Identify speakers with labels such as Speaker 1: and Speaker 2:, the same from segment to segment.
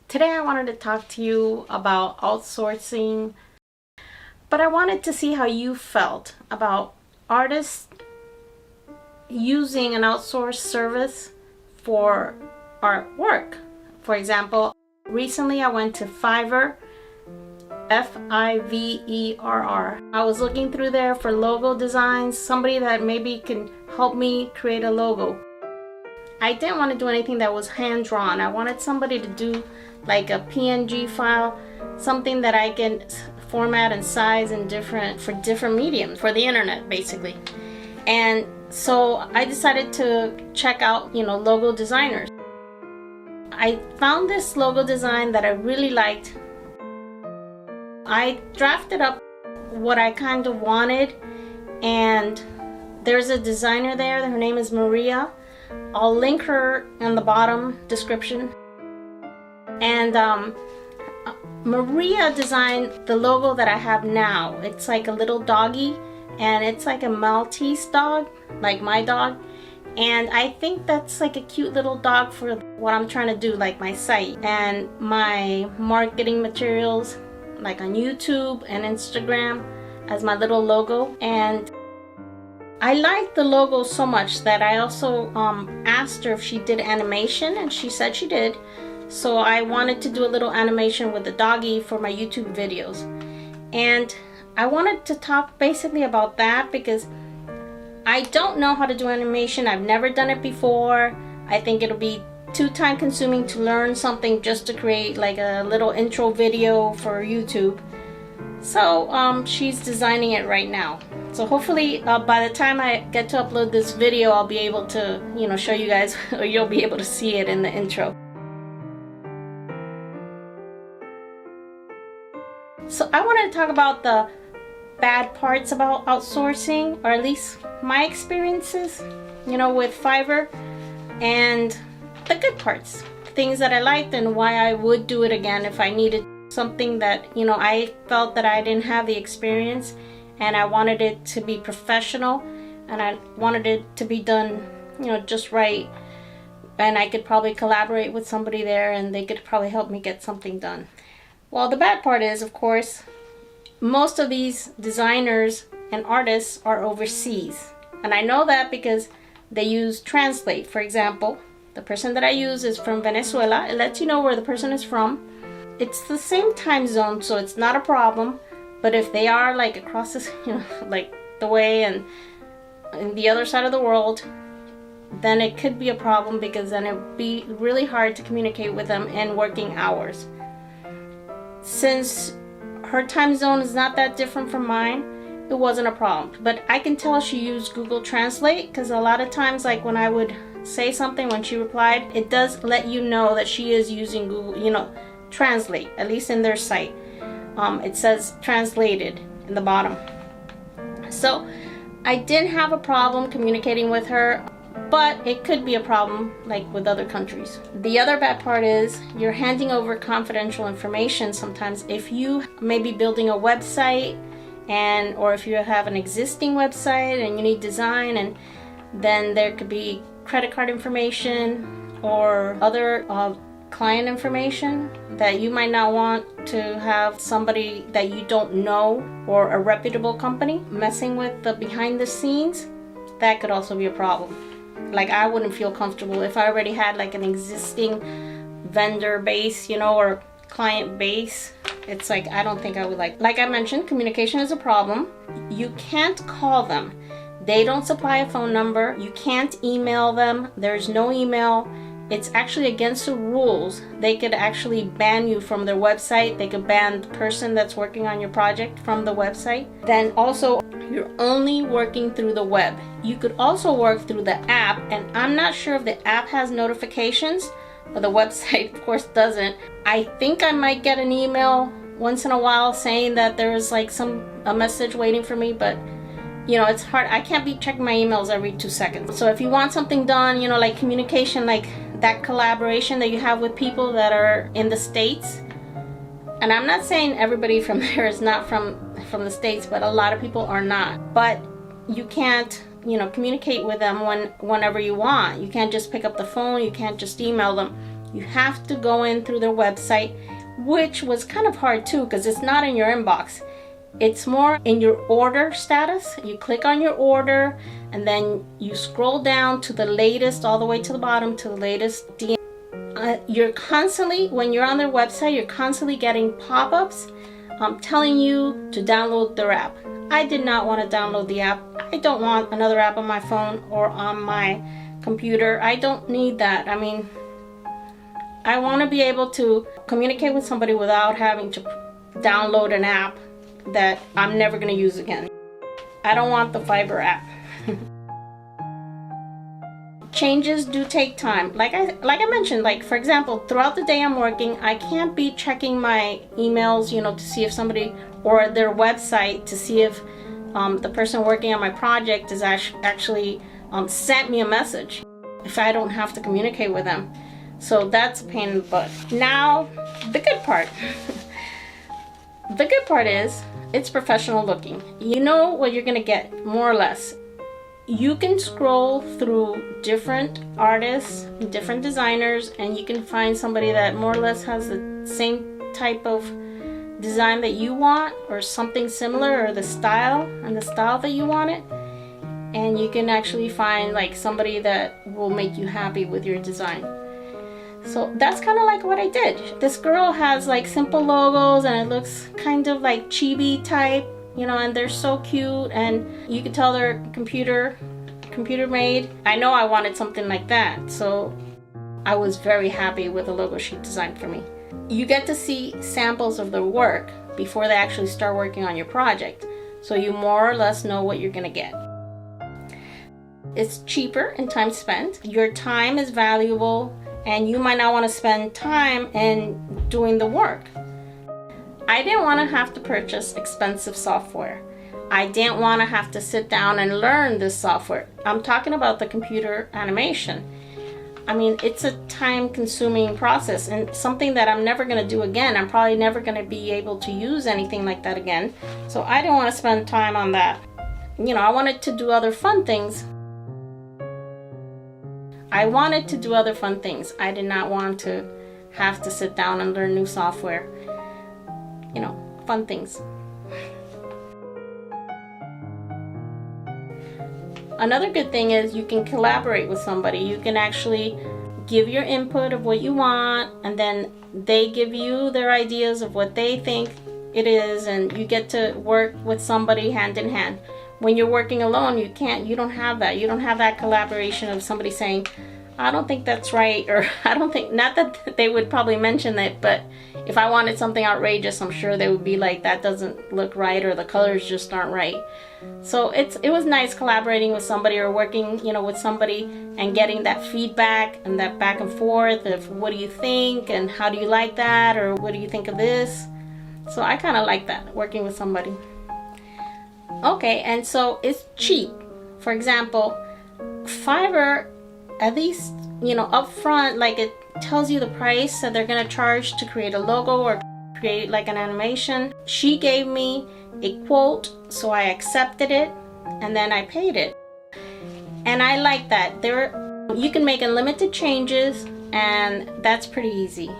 Speaker 1: Today I wanted to talk to you about outsourcing, but I wanted to see how you felt about artists using an outsourced service for artwork. For example, recently I went to Fiverr, Fiverr. I was looking through there for logo designs, somebody that maybe can help me create a logo. I didn't want to do anything that was hand-drawn. I wanted somebody to do like a PNG file, something that I can format and size in for different mediums, for the internet basically. And so I decided to check out, logo designers. I found this logo design that I really liked. I drafted up what I kind of wanted, and there's a designer there. Her name is Maria. I'll link her in the bottom description. And Maria designed the logo that I have now. It's like a little doggy, and it's like a Maltese dog, like my dog. And I think that's like a cute little dog for what I'm trying to do, like my site and my marketing materials, like on YouTube and Instagram as my little logo. And I liked the logo so much that I also asked her if she did animation, and she said she did. So I wanted to do a little animation with the doggy for my YouTube videos. And I wanted to talk basically about that because I don't know how to do animation. I've never done it before. I think it'll be too time consuming to learn something just to create like a little intro video for YouTube. So she's designing it right now. So hopefully by the time I get to upload this video, I'll be able to, show you guys, or you'll be able to see it in the intro. So I wanted to talk about the bad parts about outsourcing, or at least my experiences, with Fiverr, and the good parts, things that I liked and why I would do it again if I needed something that, I felt that I didn't have the experience, and I wanted it to be professional, and I wanted it to be done, just right, and I could probably collaborate with somebody there and they could probably help me get something done. Well, the bad part is, of course, most of these designers and artists are overseas. And I know that because they use Translate. For example, the person that I use is from Venezuela. It lets you know where the person is from. It's the same time zone, so it's not a problem. But if they are like across this, like the way and in the other side of the world, then it could be a problem, because then it would be really hard to communicate with them in working hours. Since her time zone is not that different from mine, it wasn't a problem. But I can tell she used Google Translate, because a lot of times, like when I would say something, when she replied, it does let you know that she is using Google, Translate, at least in their site. It says translated in the bottom. So I didn't have a problem communicating with her, but it could be a problem like with other countries. The other bad part is you're handing over confidential information sometimes. If you may be building a website, or if you have an existing website and you need design, and then there could be credit card information or other client information that you might not want to have somebody that you don't know or a reputable company messing with the behind the scenes. That could also be a problem. Like, I wouldn't feel comfortable if I already had like an existing vendor base, or client base. It's like, I don't think I would like I mentioned, communication is a problem. You can't call them. They don't supply a phone number. You can't email them. There's no email. It's actually against the rules. They could actually ban you from their website. They could ban the person that's working on your project from the website. Then also, you're only working through the web. You could also work through the app, and I'm not sure if the app has notifications, but the website of course doesn't. I think I might get an email once in a while saying that there's like a message waiting for me, but it's hard. I can't be checking my emails every 2 seconds. So if you want something done, like communication, like that collaboration that you have with people that are in the States, and I'm not saying everybody from there is not from the States, but a lot of people are not. But you can't, communicate with them whenever you want. You can't just pick up the phone. You can't just email them. You have to go in through their website, which was kind of hard too because it's not in your inbox. It's more in your order status. You click on your order and then you scroll down to the latest, all the way to the bottom to the latest DM. You're constantly, when you're on their website, you're constantly getting pop-ups telling you to download their app. I did not want to download the app. I don't want another app on my phone or on my computer. I don't need that. I mean, I want to be able to communicate with somebody without having to download an app that I'm never going to use again. I don't want the Fiverr app. Changes do take time. Like I mentioned, like for example, throughout the day I'm working, I can't be checking my emails, you know, to see if somebody, or their website to see if the person working on my project is actually sent me a message, if I don't have to communicate with them. So that's a pain in the butt. Now, the good part. The good part is it's professional looking. You know what you're gonna get, more or less. You can scroll through different artists, different designers, and you can find somebody that more or less has the same type of design that you want, or something similar, or the style that you want it. And you can actually find like somebody that will make you happy with your design. So that's kind of like what I did. This girl has like simple logos and it looks kind of like chibi type, you know, and they're so cute, and you can tell they're computer made. I know I wanted something like that, so I was very happy with the logo she designed for me. You get to see samples of their work before they actually start working on your project, so you more or less know what you're gonna get. It's cheaper in time spent. Your time is valuable, and you might not want to spend time in doing the work. I didn't want to have to purchase expensive software. I didn't want to have to sit down and learn this software. I'm talking about the computer animation. I mean, it's a time-consuming process and something that I'm never going to do again. I'm probably never going to be able to use anything like that again. So I didn't want to spend time on that. You know, I wanted to do other fun things. I did not want to have to sit down and learn new software. You know, fun things. Another good thing is you can collaborate with somebody. You can actually give your input of what you want, and then they give you their ideas of what they think it is, and you get to work with somebody hand in hand. When you're working alone, you don't have that. You don't have that collaboration of somebody saying, I don't think that's right, or I don't think, not that they would probably mention it, but if I wanted something outrageous, I'm sure they would be like, that doesn't look right, or the colors just aren't right. So it was nice collaborating with somebody, or working, you know, with somebody and getting that feedback and that back and forth of what do you think, and how do you like that, or what do you think of this. So I kind of like that, working with somebody. Okay, and so it's cheap. For example, Fiverr, at least, you know, up front, like it tells you the price that they're gonna charge to create a logo or create like an animation. She gave me a quote, so I accepted it and then I paid it. And I like that. You can make unlimited changes, and that's pretty easy.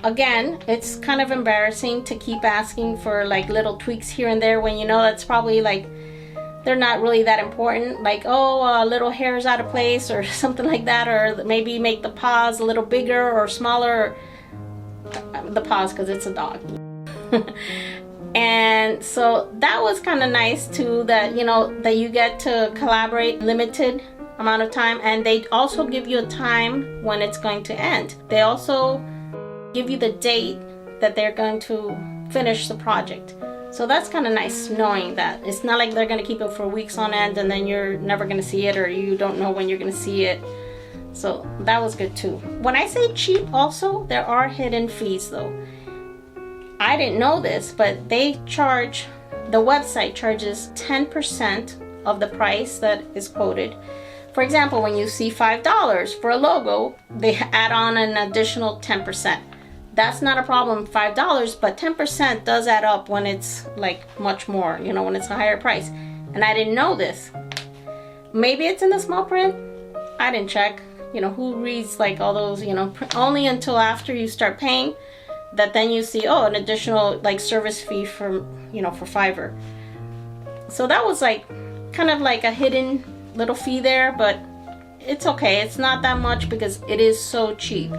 Speaker 1: Again, it's kind of embarrassing to keep asking for like little tweaks here and there when you know that's probably like they're not really that important, like, oh, little hair's out of place or something like that, or maybe make the paws a little bigger or smaller. The paws, because it's a dog. And so that was kind of nice too, that, you know, that you get to collaborate limited amount of time, and they also give you a time when it's going to end. They also give you the date that they're going to finish the project. So that's kind of nice, knowing that it's not like they're going to keep it for weeks on end and then you're never going to see it, or you don't know when you're going to see it. So that was good too. When I say cheap, also, there are hidden fees though. I didn't know this, but the website charges 10% of the price that is quoted. For example, when you see $5 for a logo, they add on an additional 10%. That's not a problem, $5, but 10% does add up when it's like much more, you know, when it's a higher price. And I didn't know this. Maybe it's in the small print. I didn't check. you know, who reads like all those, you know, only until after you start paying that then you see, oh, an additional like service fee for, you know, for Fiverr. So that was like kind of like a hidden little fee there, but it's okay. It's not that much because it is so cheap.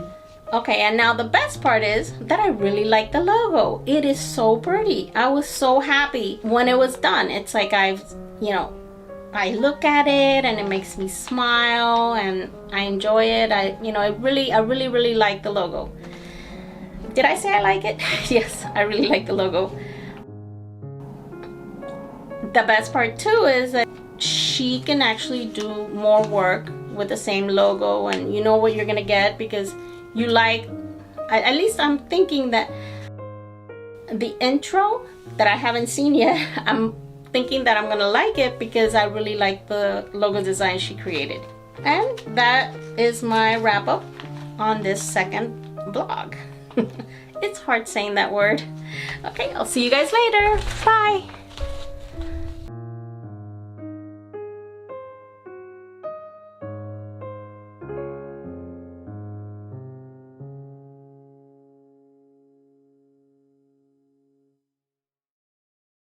Speaker 1: Okay, and now the best part is that I really like the logo. It is so pretty. I was so happy when it was done. It's like you know, I look at it and it makes me smile and I enjoy it. I really like the logo. Did I say I like it? Yes, I really like the logo. The best part too is that she can actually do more work with the same logo, and you know what you're gonna get because you like, at least I'm thinking that the intro that I haven't seen yet, I'm thinking that I'm gonna like it because I really like the logo design she created. And that is my wrap up on this second vlog. It's hard saying that word. Okay, I'll see you guys later. Bye.